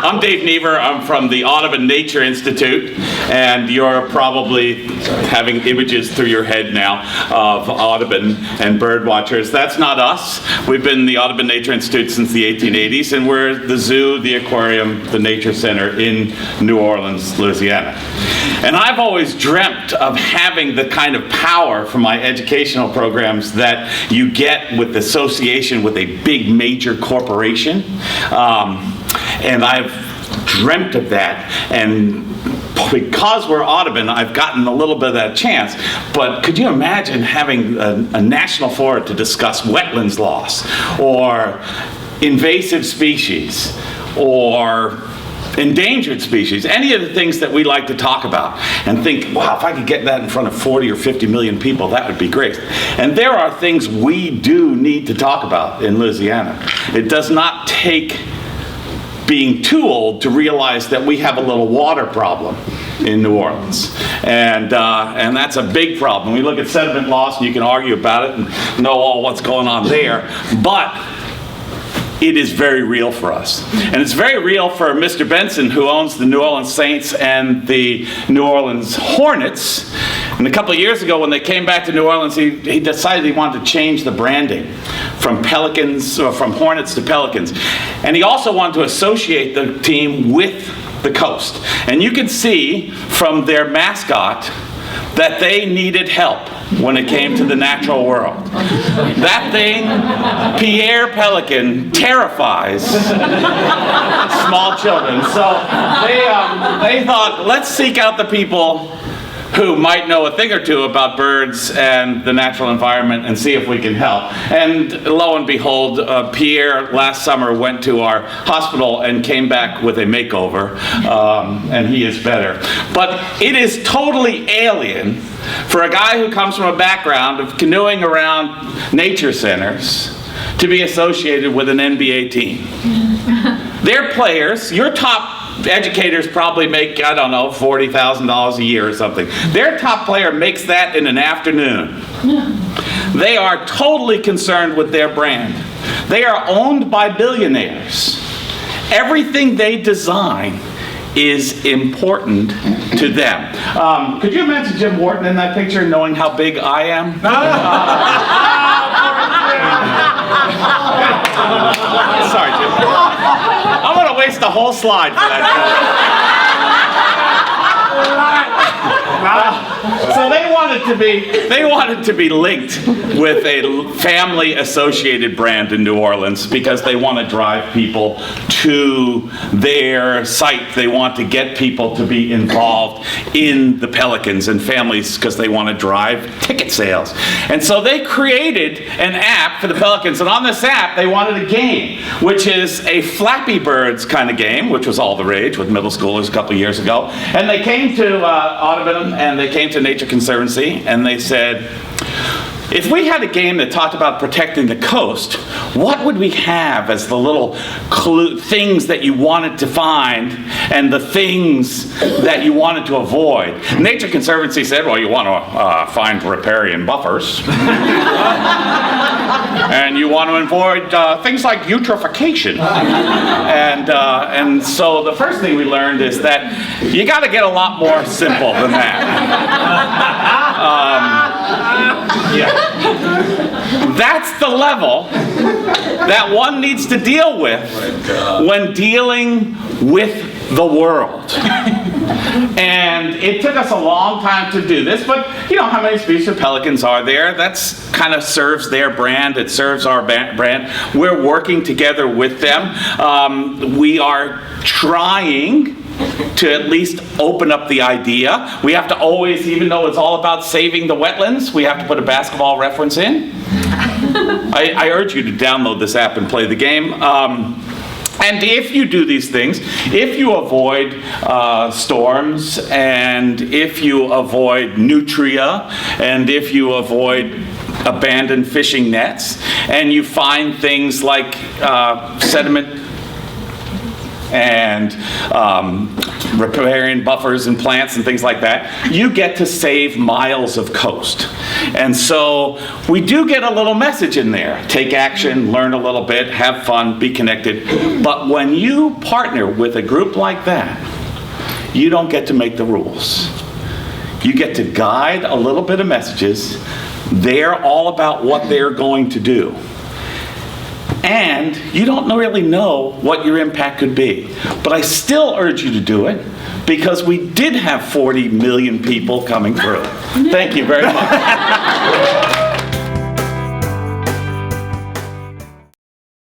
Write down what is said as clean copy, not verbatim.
I'm Dave Niebuhr. I'm from the Audubon Nature Institute, and you're probably having images through your head now of Audubon and bird watchers. That's not us. We've been the Audubon Nature Institute since the 1880s, and we're the zoo, the aquarium, the nature center in New Orleans, Louisiana. And I've always dreamt of having the kind of power from my educational programs that you get with association with a big major corporation. And I've dreamt of that, and because we're Audubon, I've gotten a little bit of that chance. But could you imagine having a national forum to discuss wetlands loss, or invasive species, or endangered species, any of the things that we like to talk about, and think, wow, if I could get that in front of 40 or 50 million people, that would be great. And there are things we do need to talk about in Louisiana. It does not take being too old to realize that we have a little water problem in New Orleans. And that's a big problem. We look at sediment loss, and you can argue about it and know all what's going on there, but it is very real for us. And it's very real for Mr. Benson, who owns the New Orleans Saints and the New Orleans Hornets. And a couple of years ago, when they came back to New Orleans, he decided he wanted to change the branding from Pelicans, or from Hornets to Pelicans. And he also wanted to associate the team with the coast. And you can see from their mascot that they needed help when it came to the natural world. That thing, Pierre Pelican, terrifies small children. So they thought, let's seek out the people who might know a thing or two about birds and the natural environment and see if we can help. And lo and behold, Pierre last summer went to our hospital and came back with a makeover, and he is better. But it is totally alien for a guy who comes from a background of canoeing around nature centers to be associated with an NBA team. Their players, your top educators probably make, I don't know, $40,000 a year or something. Their top player makes that in an afternoon. They are totally concerned with their brand. They are owned by billionaires. Everything they design is important to them. Could you imagine Jim Wharton in that picture, knowing how big I am? Sorry, Jim. I'm going to waste the whole slide for that. So they wanted to be linked with a family associated brand in New Orleans because they want to drive people to their site. They want to get people to be involved in the Pelicans, and families because they want to drive ticket sales. And so they created an app for the Pelicans, and on this app they wanted a game, which is a Flappy Birds kind of game, which was all the rage with middle schoolers a couple of years ago. And they came to Audubon, and they came to Nature Conservancy, and they said, if we had a game that talked about protecting the coast, what would we have as the little things that you wanted to find and the things that you wanted to avoid? Nature Conservancy said, well, you want to find riparian buffers. And you want to avoid things like eutrophication. And so the first thing we learned is that you got to get a lot more simple than that. That's the level that one needs to deal with when dealing with the world. And it took us a long time to do this, but you know how many species of pelicans are there? That's kind of serves their brand, it serves our brand. We're working together with them. We are trying to at least open up the idea. We have to always, even though it's all about saving the wetlands, we have to put a basketball reference in. I urge you to download this app and play the game. And if you do these things, if you avoid storms, and if you avoid nutria, and if you avoid abandoned fishing nets, and you find things like sediment and riparian buffers and plants and things like that, you get to save miles of coast. And so we do get a little message in there. Take action, learn a little bit, have fun, be connected. But when you partner with a group like that, you don't get to make the rules. You get to guide a little bit of messages. They're all about what they're going to do. And you don't really know what your impact could be. But I still urge you to do it, because we did have 40 million people coming through. Thank you very much.